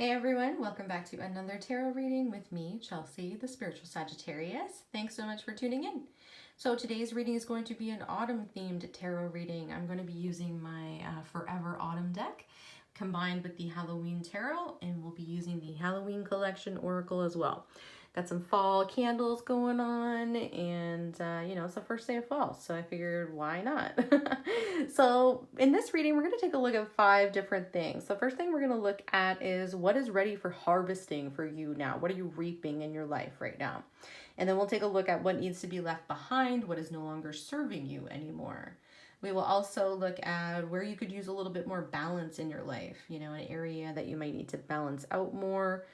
Hey everyone, welcome back to another tarot reading with me, Chelsea, the spiritual Sagittarius. Thanks so much for tuning in. So today's reading is going to be an autumn themed tarot reading. I'm going to be using my Forever Autumn deck combined with the Halloween tarot, and we'll be using the Halloween collection oracle as well. Got some fall candles going on, and it's the first day of fall, so I figured why not? So in this reading, we're going to take a look at 5 different things. The first thing we're going to look at is what is ready for harvesting for you now. What are you reaping in your life right now? And then we'll take a look at what needs to be left behind, what is no longer serving you anymore. We will also look at where you could use a little bit more balance in your life, an area that you might need to balance out more.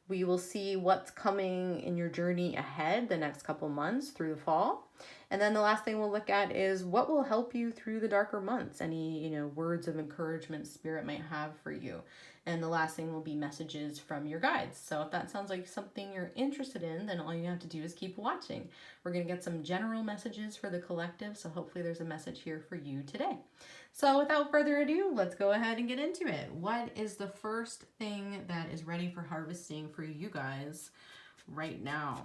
We will see what's coming in your journey ahead the next couple months through the fall. And then the last thing we'll look at is what will help you through the darker months. Any, words of encouragement Spirit might have for you. And the last thing will be messages from your guides. So if that sounds like something you're interested in, then all you have to do is keep watching. We're going to get some general messages for the collective, so hopefully there's a message here for you today. So without further ado, let's go ahead and get into it. What is the first thing that is ready for harvesting for you guys right now?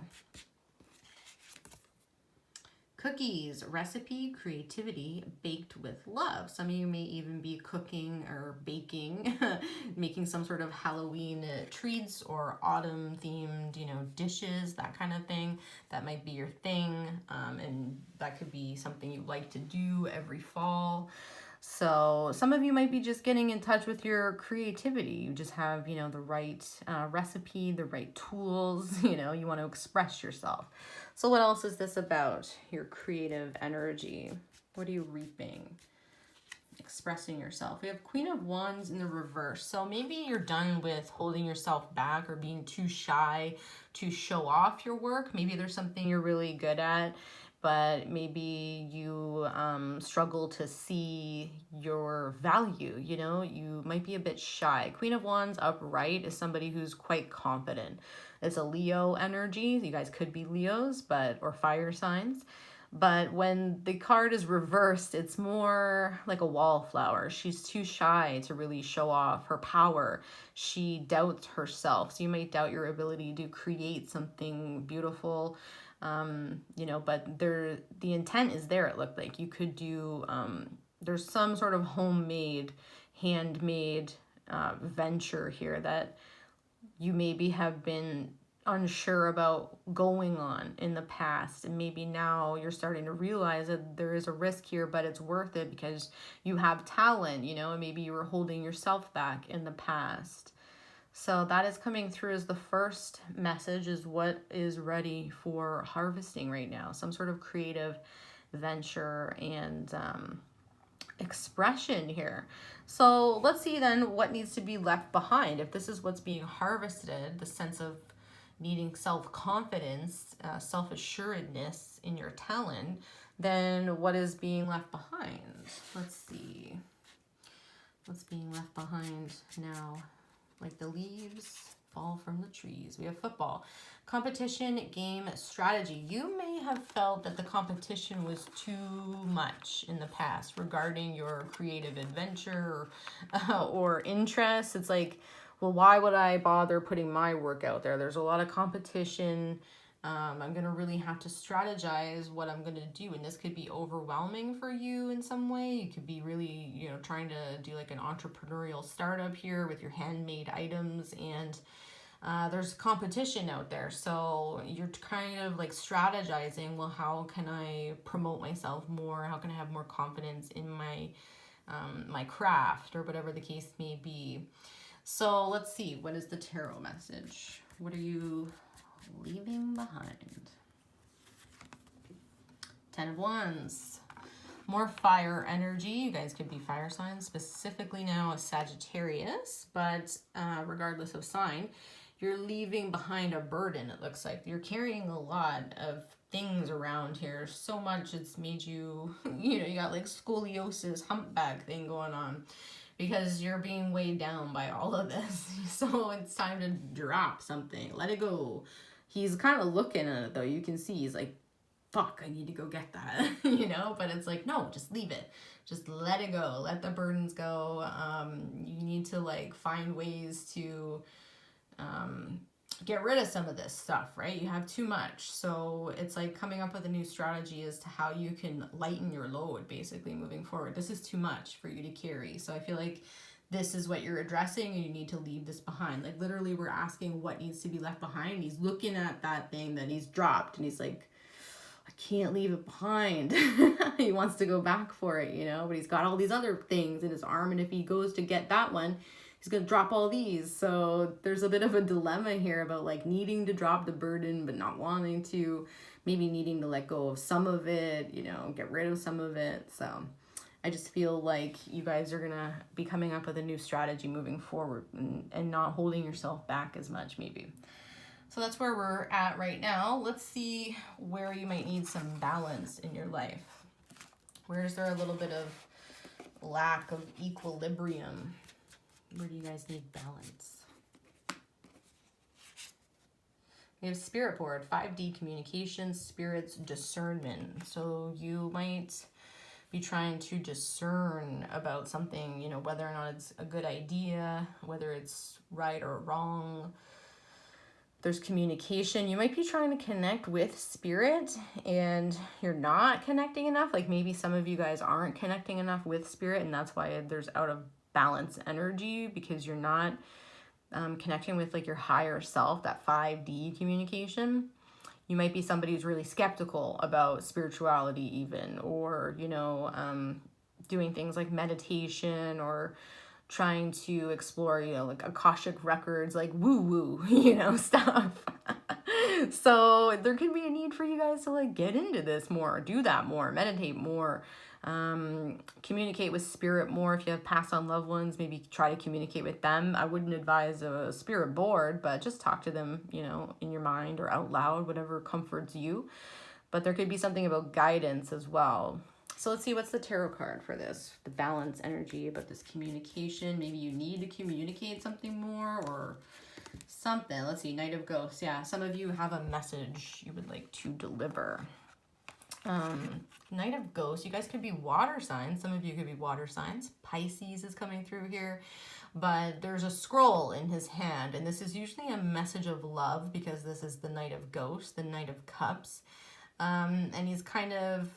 Cookies, recipe, creativity, baked with love. Some of you may even be cooking or baking, making some sort of Halloween treats or autumn themed, dishes, that kind of thing. That might be your thing. And that could be something you like to do every fall. So some of you might be just getting in touch with your creativity. You just have, the right recipe, the right tools, you want to express yourself. So what else is this about? Your creative energy. What are you reaping? Expressing yourself. We have Queen of Wands in the reverse. So maybe you're done with holding yourself back or being too shy to show off your work. Maybe there's something you're really good at, but maybe you struggle to see your value, you might be a bit shy. Queen of Wands upright is somebody who's quite confident. It's a Leo energy. You guys could be Leos, or fire signs. But when the card is reversed, it's more like a wallflower. She's too shy to really show off her power. She doubts herself. So you might doubt your ability to create something beautiful. But the intent is there, it looked like. You could do, there's some sort of homemade, handmade venture here that you maybe have been unsure about going on in the past, and maybe now you're starting to realize that there is a risk here, but it's worth it because you have talent, and maybe you were holding yourself back in the past. So that is coming through as the first message, is what is ready for harvesting right now. Some sort of creative venture and expression here. So let's see then what needs to be left behind. If this is what's being harvested, the sense of needing self-confidence, self-assuredness in your talent, then what is being left behind? Let's see. What's being left behind now? Like the leaves fall from the trees. We have football. Competition, game, strategy. You may have felt that the competition was too much in the past regarding your creative adventure or interest. It's like, well, why would I bother putting my work out there? There's a lot of competition. I'm going to really have to strategize what I'm going to do. And this could be overwhelming for you in some way. You could be really, trying to do like an entrepreneurial startup here with your handmade items. And there's competition out there. So you're kind of like strategizing, well, how can I promote myself more? How can I have more confidence in my craft, or whatever the case may be? So let's see, what is the tarot message? What are you leaving behind? 10 of Wands. More fire energy. You guys could be fire signs, specifically now a Sagittarius, but regardless of sign, you're leaving behind a burden, it looks like. You're carrying a lot of things around here. So much it's made you, you got like scoliosis, humpback thing going on, because you're being weighed down by all of this. So it's time to drop something. Let it go. He's kind of looking at it, though. You can see he's like, fuck, I need to go get that, But it's like, no, just leave it. Just let it go. Let the burdens go. You need to, like, find ways to get rid of some of this stuff, right? You have too much. So it's like coming up with a new strategy as to how you can lighten your load, basically, moving forward. This is too much for you to carry. So I feel like this is what you're addressing, and you need to leave this behind. Like, literally, we're asking what needs to be left behind. He's looking at that thing that he's dropped, and he's like, I can't leave it behind. He wants to go back for it, you know, but he's got all these other things in his arm, and if he goes to get that one, he's going to drop all these. So there's a bit of a dilemma here about like needing to drop the burden, but not wanting to, maybe needing to let go of some of it, you know, get rid of some of it. So I just feel like you guys are going to be coming up with a new strategy moving forward, and not holding yourself back as much, maybe. So that's where we're at right now. Let's see where you might need some balance in your life. Where is there a little bit of lack of equilibrium? Where do you guys need balance? We have Spirit Board, 5D communication, spirits, discernment. So you might be trying to discern about something, you know, whether or not it's a good idea, whether it's right or wrong. There's communication. You might be trying to connect with spirit and you're not connecting enough. Like maybe some of you guys aren't connecting enough with spirit, and that's why there's out of balance energy, because you're not connecting with like your higher self, that 5D communication. You might be somebody who's really skeptical about spirituality even, or, you know, doing things like meditation, or trying to explore, you know, like Akashic records, like woo-woo, you know, stuff. So there could be a need for you guys to like get into this more, do that more, meditate more, communicate with spirit more. If you have passed on loved ones, maybe try to communicate with them. I wouldn't advise a spirit board, but just talk to them, you know, in your mind or out loud, whatever comforts you. But there could be something about guidance as well. So let's see, what's the tarot card for this? The balance energy, about this communication. Maybe you need to communicate something more or something. Let's see, Knight of Ghosts. Yeah, some of you have a message you would like to deliver. Knight of Ghosts, you guys could be water signs. Some of you could be water signs. Pisces is coming through here. But there's a scroll in his hand, and this is usually a message of love, because this is the Knight of Ghosts, the Knight of Cups. And he's kind of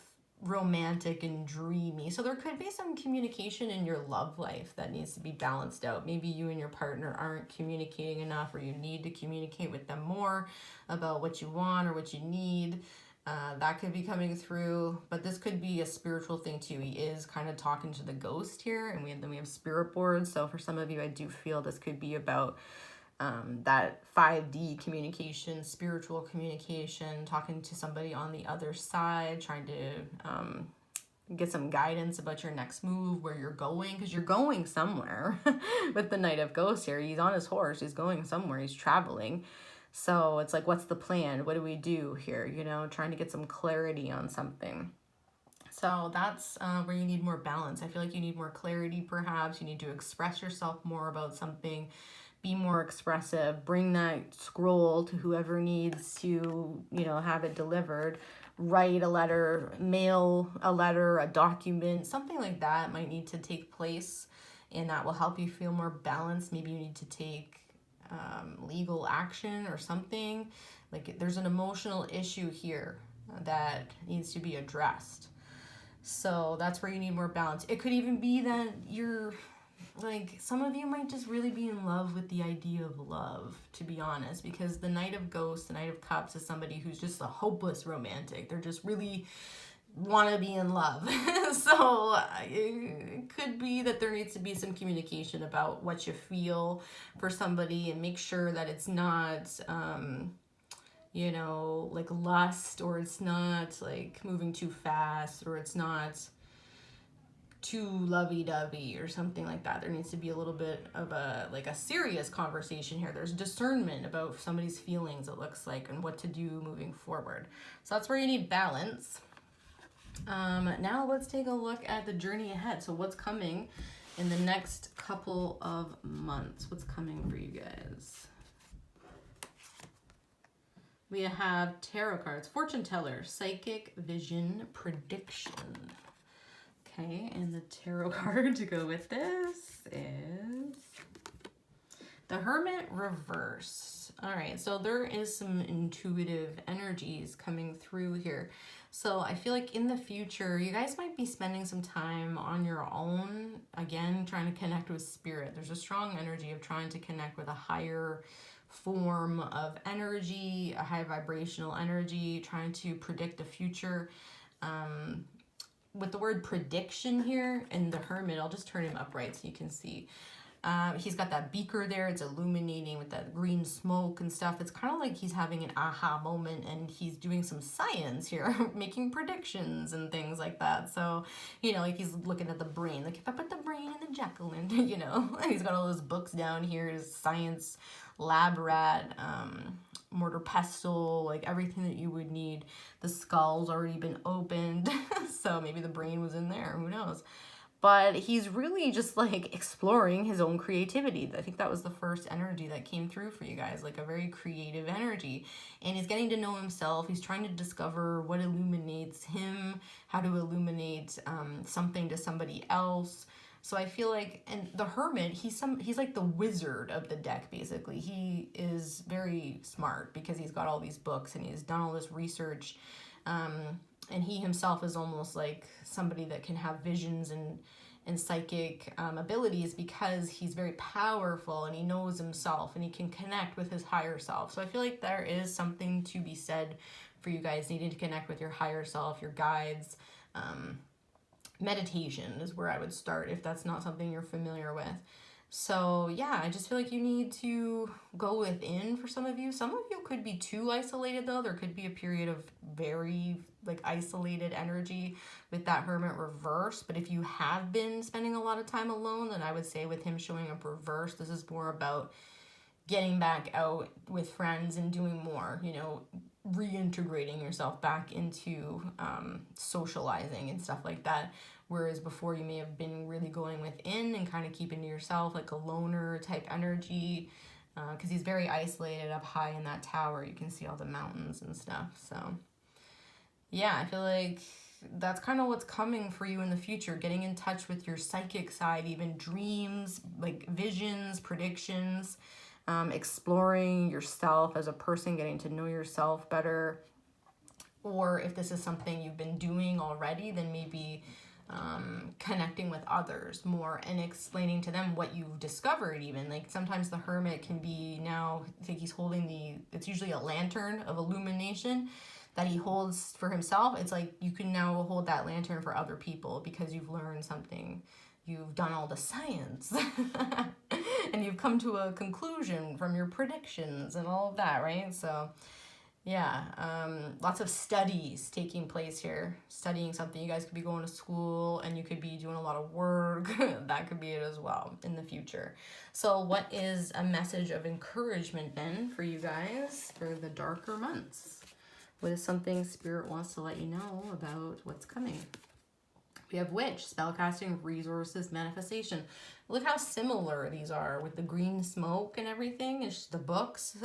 romantic and dreamy. So there could be some communication in your love life that needs to be balanced out. Maybe you and your partner aren't communicating enough, or you need to communicate with them more about what you want or what you need. That could be coming through, but this could be a spiritual thing too. He is kind of talking to the ghost here, and then we have spirit boards. So for some of you, I do feel this could be about that 5D communication, spiritual communication, talking to somebody on the other side, trying to get some guidance about your next move, where you're going, because you're going somewhere. With the Knight of Ghosts here, he's on his horse, he's going somewhere, he's traveling. So it's like, what's the plan? What do we do here? You know, trying to get some clarity on something. So that's where you need more balance. I feel like you need more clarity, perhaps. You need to express yourself more about something. Be more expressive. Bring that scroll to whoever needs to, you know, have it delivered. Write a letter, mail a letter, a document, something like that might need to take place, and that will help you feel more balanced. Maybe you need to take legal action or something. Like there's an emotional issue here that needs to be addressed. So that's where you need more balance. It could even be that you're like, some of you might just really be in love with the idea of love, to be honest, because the Knight of Ghosts, the Knight of Cups, is somebody who's just a hopeless romantic. They're just really want to be in love. So it could be that there needs to be some communication about what you feel for somebody, and make sure that it's not you know, like lust, or it's not like moving too fast, or it's not too lovey-dovey or something like that. There needs to be a little bit of a serious conversation here. There's discernment about somebody's feelings, it looks like, and what to do moving forward. So that's where you need balance. Now let's take a look at the journey ahead. So what's coming in the next couple of months? What's coming for you guys? We have tarot cards, fortune teller, psychic, vision, prediction. Okay, and the tarot card to go with this is The Hermit reverse. All right, so there is some intuitive energies coming through here. So I feel like in the future, you guys might be spending some time on your own, again, trying to connect with spirit. There's a strong energy of trying to connect with a higher form of energy, a high vibrational energy, trying to predict the future. With the word prediction here in the Hermit, I'll just turn him upright so you can see. He's got that beaker there. It's illuminating with that green smoke and stuff. It's kind of like he's having an aha moment and he's doing some science here, making predictions and things like that. So, you know, like he's looking at the brain. Like if I put the brain in the Jacqueline, you know, he's got all those books down here, his science lab rat, mortar pestle, like everything that you would need. The skull's already been opened. So maybe the brain was in there. Who knows? But he's really just like exploring his own creativity. I think that was the first energy that came through for you guys, like a very creative energy. And he's getting to know himself. He's trying to discover what illuminates him, how to illuminate something to somebody else. So I feel like, and the Hermit, he's like the wizard of the deck, basically. He is very smart because he's got all these books and he's done all this research. And he himself is almost like somebody that can have visions and psychic abilities because he's very powerful and he knows himself and he can connect with his higher self. So I feel like there is something to be said for you guys needing to connect with your higher self, your guides. Meditation is where I would start if that's not something you're familiar with. So yeah, I just feel like you need to go within for some of you. Some of you could be too isolated though. There could be a period of very like isolated energy with that Hermit reverse. But if you have been spending a lot of time alone, then I would say with him showing up reverse, this is more about getting back out with friends and doing more, you know, reintegrating yourself back into socializing and stuff like that. Whereas before you may have been really going within and kind of keeping to yourself, like a loner type energy, because he's very isolated up high in that tower. You can see all the mountains and stuff. So yeah, I feel like that's kind of what's coming for you in the future, getting in touch with your psychic side, even dreams, like visions, predictions, exploring yourself as a person, getting to know yourself better. Or if this is something you've been doing already, then maybe connecting with others more and explaining to them what you've discovered. Even like sometimes the Hermit can be, now I think he's holding it's usually a lantern of illumination that he holds for himself. It's like you can now hold that lantern for other people because you've learned something. You've done all the science and you've come to a conclusion from your predictions and all of that, right? So yeah, lots of studies taking place here. Studying something. You guys could be going to school and you could be doing a lot of work. That could be it as well in the future. So what is a message of encouragement then for you guys for the darker months? What is something Spirit wants to let you know about what's coming? We have Witch, spellcasting, resources, manifestation. Look how similar these are with the green smoke and everything. It's just the books.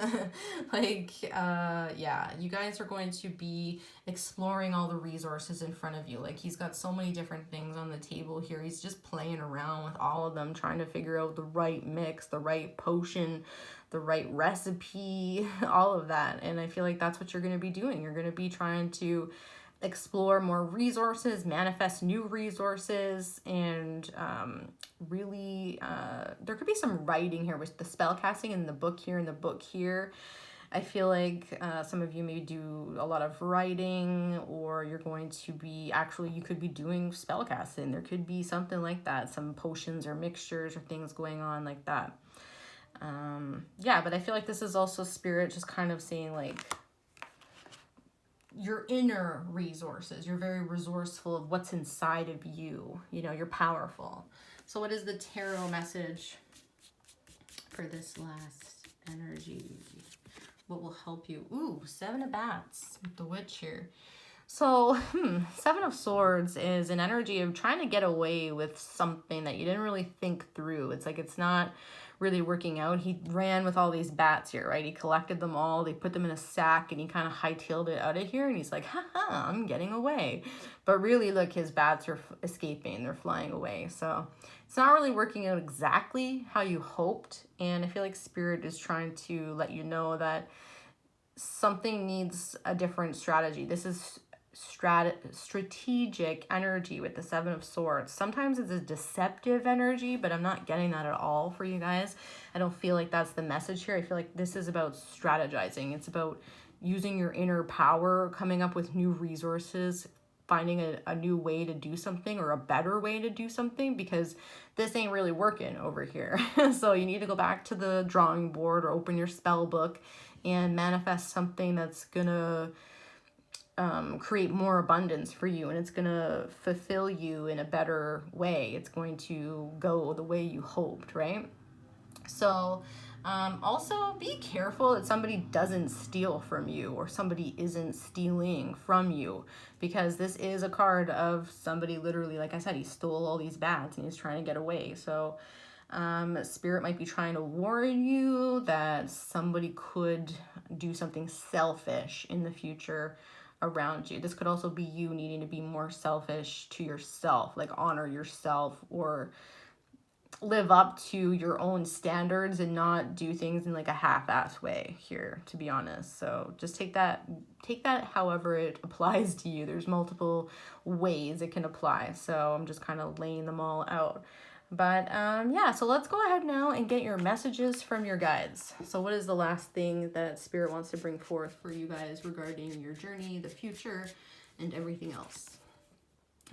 Yeah, you guys are going to be exploring all the resources in front of you. Like he's got so many different things on the table here. He's just playing around with all of them, trying to figure out the right mix, the right potion, the right recipe, all of that. And I feel like that's what you're going to be doing. You're going to be trying to explore more resources, manifest new resources, and really there could be some writing here with the spell casting in the book here and the book here. I feel like some of you may do a lot of writing, or you're going to be you could be doing spell casting. There could be something like that, some potions or mixtures or things going on like that. Yeah, but I feel like this is also Spirit just kind of saying like your inner resources. You're very resourceful of what's inside of you. You know, you're powerful. So what is the tarot message for this last energy? What will help you? Ooh, 7 of Bats with the Witch here. So, 7 of Swords is an energy of trying to get away with something that you didn't really think through. It's like it's not really working out. He ran with all these bats here, right? He collected them all. They put them in a sack and he kind of hightailed it out of here. And he's like, haha, I'm getting away. But really, look, his bats are escaping. They're flying away. So it's not really working out exactly how you hoped. And I feel like Spirit is trying to let you know that something needs a different strategy. This is strategic energy with the Seven of Swords. Sometimes it's a deceptive energy, but I'm not getting that at all for you guys. I don't feel like that's the message here. I feel like this is about strategizing. It's about using your inner power, coming up with new resources, finding a new way to do something or a better way to do something, because this ain't really working over here. So you need to go back to the drawing board or open your spell book and manifest something that's gonna create more abundance for you, and it's gonna fulfill you in a better way. It's going to go the way you hoped, right? So also be careful that somebody doesn't steal from you or somebody isn't stealing from you, because this is a card of somebody literally, like I said, he stole all these bats and he's trying to get away. So Spirit might be trying to warn you that somebody could do something selfish in the future around you. This could also be you needing to be more selfish to yourself, like honor yourself or live up to your own standards and not do things in like a half-ass way here, to be honest. So just take that however it applies to you. There's multiple ways it can apply, so I'm just kind of laying them all out. But yeah, so let's go ahead now and get your messages from your guides. So what is the last thing that Spirit wants to bring forth for you guys regarding your journey, the future, and everything else?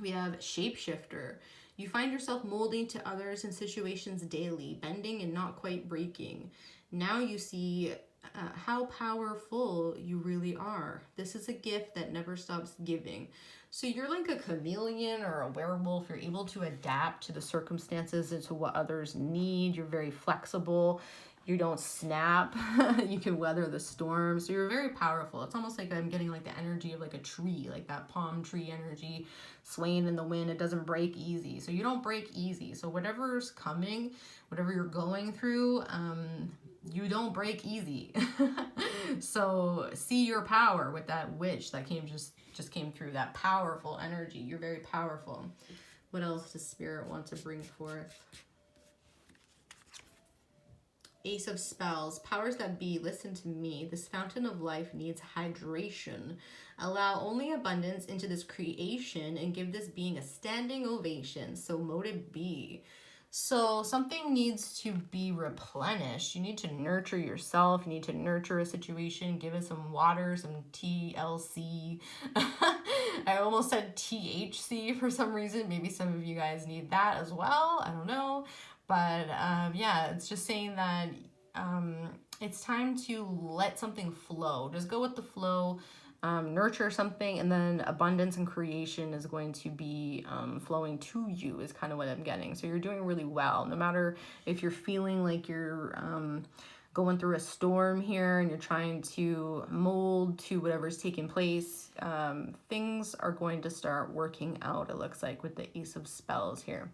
We have Shapeshifter. You find yourself molding to others in situations daily, bending and not quite breaking. Now you see how powerful you really are. This is a gift that never stops giving. So you're like a chameleon or a werewolf. You're able to adapt to the circumstances and to what others need. You're very flexible. You don't snap. You can weather the storm. So you're very powerful. It's almost like I'm getting like the energy of like a tree, like that palm tree energy swaying in the wind. It doesn't break easy. So you don't break easy. So whatever's coming, whatever you're going through, you don't break easy. So see your power with that witch that just came through, that powerful energy. You're very powerful. What else does Spirit want to bring forth? Ace of Spells. Powers that be, listen to me. This fountain of life needs hydration. Allow only abundance into this creation and give this being a standing ovation. So mote it be. So something needs to be replenished. You need to nurture yourself. You need to nurture a situation. Give it some water, some TLC. I almost said THC for some reason. Maybe some of you guys need that as well. I don't know. But yeah, it's just saying that it's time to let something flow. Just go with the flow. Nurture something, and then abundance and creation is going to be flowing to you, is kind of what I'm getting. So you're doing really well, no matter if you're feeling like you're going through a storm here and you're trying to mold to whatever's taking place. Things are going to start working out, it looks like, with the Ace of Spells here.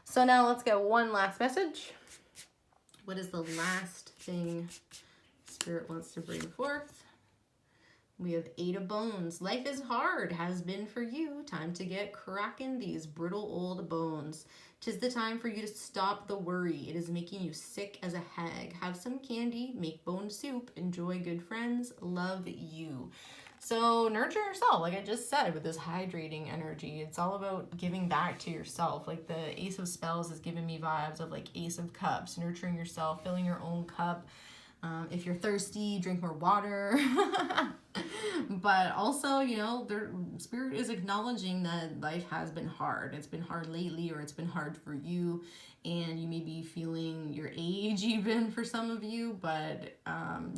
So now let's get one last message. What is the last thing Spirit wants to bring forth? We have Eight of Bones. Life is hard, has been for you. Time to get cracking these brittle old bones. 'Tis the time for you to stop the worry. It is making you sick as a hag. Have some candy, make bone soup, enjoy good friends, love you. So nurture yourself, like I just said, with this hydrating energy. It's all about giving back to yourself. Like the Ace of Spells is giving me vibes of like Ace of Cups, nurturing yourself, filling your own cup. If you're thirsty, drink more water. But also, you know, Spirit is acknowledging that life has been hard. It's been hard lately, or it's been hard for you. And you may be feeling your age even for some of you, but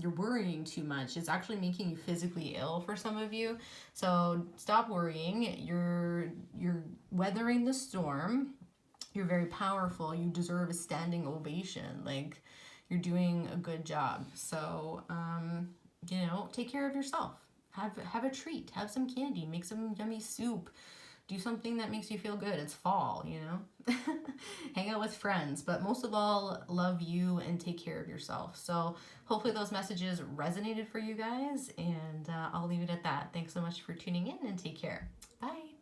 you're worrying too much. It's actually making you physically ill for some of you. So stop worrying. You're weathering the storm. You're very powerful. You deserve a standing ovation. Like, you're doing a good job. So, you know, take care of yourself. Have a treat. Have some candy. Make some yummy soup. do something that makes you feel good. It's fall, you know? Hang out with friends, but most of all, love you and take care of yourself. So hopefully those messages resonated for you guys, and I'll leave it at that. Thanks so much for tuning in, and take care. Bye.